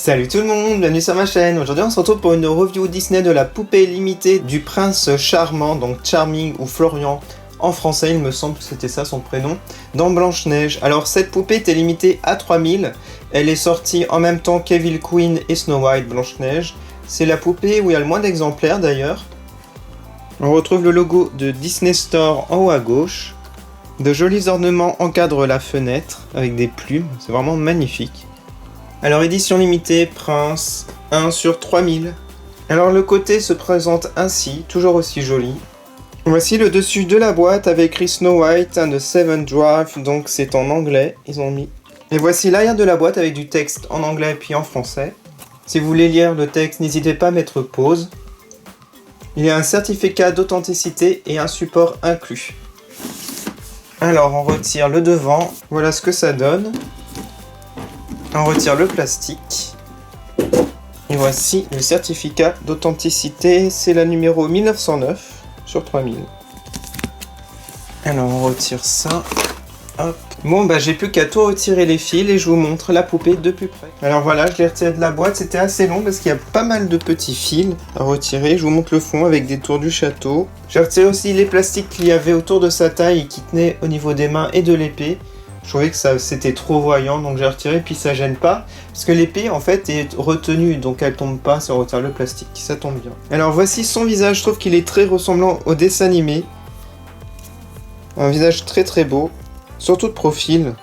Salut tout le monde, bienvenue sur ma chaîne. Aujourd'hui on se retrouve pour une review Disney de la poupée limitée du prince charmant, donc Charming ou Florian en français, il me semble que c'était ça son prénom, dans Blanche-Neige. Alors cette poupée était limitée à 3000, elle est sortie en même temps qu'Evil Queen et Snow White Blanche-Neige. C'est la poupée où il y a le moins d'exemplaires d'ailleurs. On retrouve le logo de Disney Store en haut à gauche. De jolis ornements encadrent la fenêtre avec des plumes, c'est vraiment magnifique. Alors édition limitée, Prince, 1 sur 3000. Alors le côté se présente ainsi, toujours aussi joli. Voici le dessus de la boîte avec écrit Snow White and the Seven Dwarfs, donc c'est en anglais, ils ont mis. Et voici l'arrière de la boîte avec du texte en anglais puis en français. Si vous voulez lire le texte, n'hésitez pas à mettre pause. Il y a un certificat d'authenticité et un support inclus. Alors on retire le devant, voilà ce que ça donne. On retire le plastique. Et voici le certificat d'authenticité. C'est la numéro 1909 sur 3000. Alors on retire ça. Hop. Bon bah j'ai plus qu'à tout retirer les fils et je vous montre la poupée de plus près. Alors voilà, je l'ai retiré de la boîte. C'était assez long parce qu'il y a pas mal de petits fils à retirer. Je vous montre le fond avec des tours du château. J'ai retiré aussi les plastiques qu'il y avait autour de sa taille et qui tenaient au niveau des mains et de l'épée. Je trouvais que ça c'était trop voyant, donc j'ai retiré, puis ça gêne pas, parce que l'épée en fait est retenue, donc elle tombe pas si on retire le plastique, ça tombe bien. Alors voici son visage, je trouve qu'il est très ressemblant au dessin animé. Un visage très très beau, surtout de profil.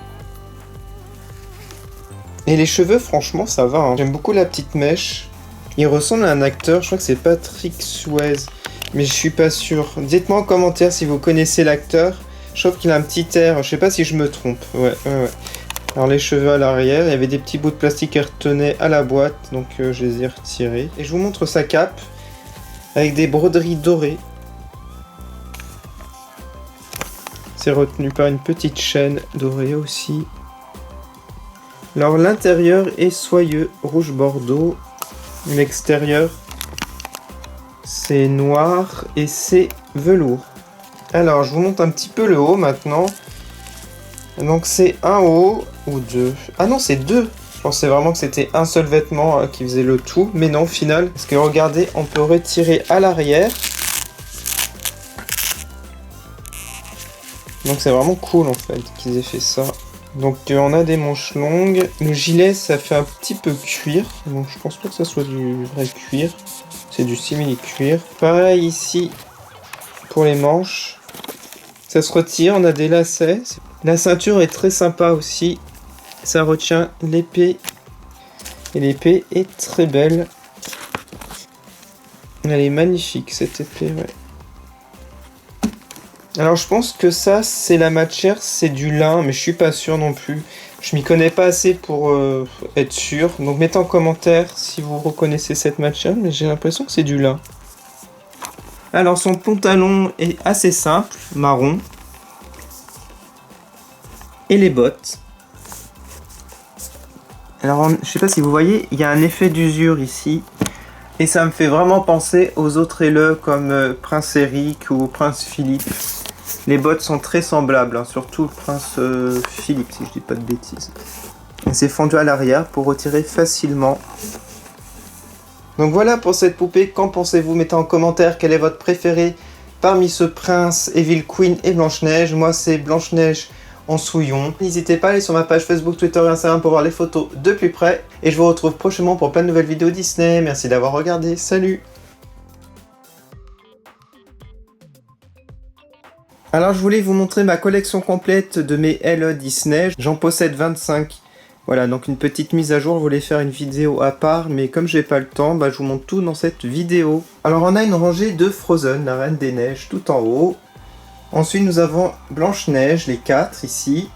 Et les cheveux, franchement, ça va, hein. J'aime beaucoup la petite mèche. Il ressemble à un acteur, je crois que c'est Patrick Swayze, mais je suis pas sûr. Dites-moi en commentaire si vous connaissez l'acteur. Je trouve qu'il a un petit air, je sais pas si je me trompe. Ouais. Alors les cheveux à l'arrière, il y avait des petits bouts de plastique qui retenaient à la boîte, donc je les ai retirés. Et je vous montre sa cape, avec des broderies dorées. C'est retenu par une petite chaîne dorée aussi. Alors l'intérieur est soyeux, rouge bordeaux. L'extérieur, c'est noir et c'est velours. Alors, je vous montre un petit peu le haut maintenant. Donc, c'est un haut ou deux. Ah non, c'est deux. Je pensais vraiment que c'était un seul vêtement qui faisait le tout. Mais non, au final. Parce que regardez, on peut retirer à l'arrière. Donc, c'est vraiment cool en fait qu'ils aient fait ça. Donc, on a des manches longues. Le gilet, ça fait un petit peu cuir. Donc, je pense pas que ça soit du vrai cuir. C'est du simili-cuir. Pareil ici pour les manches. Ça se retire, on a des lacets. La ceinture est très sympa aussi. Ça retient l'épée. Et l'épée est très belle. Elle est magnifique cette épée, ouais. Alors je pense que ça, c'est la matière, c'est du lin, mais je suis pas sûr non plus. Je m'y connais pas assez pour être sûr. Donc mettez en commentaire si vous reconnaissez cette matière, mais j'ai l'impression que c'est du lin. Alors son pantalon est assez simple, marron. Et les bottes. Alors je sais pas si vous voyez, il y a un effet d'usure ici. Et ça me fait vraiment penser aux autres éleux comme Prince Eric ou Prince Philippe. Les bottes sont très semblables, hein, surtout le Prince Philippe si je dis pas de bêtises. Et c'est fendu à l'arrière pour retirer facilement. Donc voilà pour cette poupée, qu'en pensez-vous? Mettez en commentaire quel est votre préféré parmi ce prince, Evil Queen et Blanche-Neige. Moi c'est Blanche-Neige en souillon. N'hésitez pas à aller sur ma page Facebook, Twitter et Instagram pour voir les photos de plus près. Et je vous retrouve prochainement pour plein de nouvelles vidéos Disney. Merci d'avoir regardé, salut! Alors je voulais vous montrer ma collection complète de mes LE Disney. J'en possède 25. Voilà, donc une petite mise à jour, je voulais faire une vidéo à part, mais comme j'ai pas le temps, bah, je vous montre tout dans cette vidéo. Alors on a une rangée de Frozen, la Reine des Neiges, tout en haut. Ensuite nous avons Blanche-Neige, les 4 ici.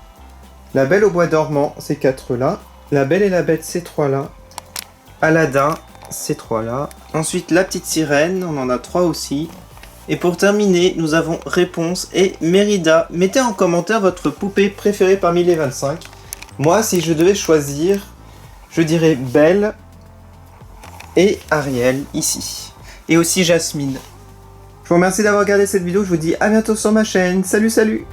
La Belle au Bois dormant, ces 4 là. La Belle et la Bête, ces 3 là. Aladdin, ces 3 là. Ensuite la Petite Sirène, on en a 3 aussi. Et pour terminer, nous avons Réponse et Mérida. Mettez en commentaire votre poupée préférée parmi les 25. Moi, si je devais choisir, je dirais Belle et Ariel, ici. Et aussi Jasmine. Je vous remercie d'avoir regardé cette vidéo, je vous dis à bientôt sur ma chaîne. Salut, salut!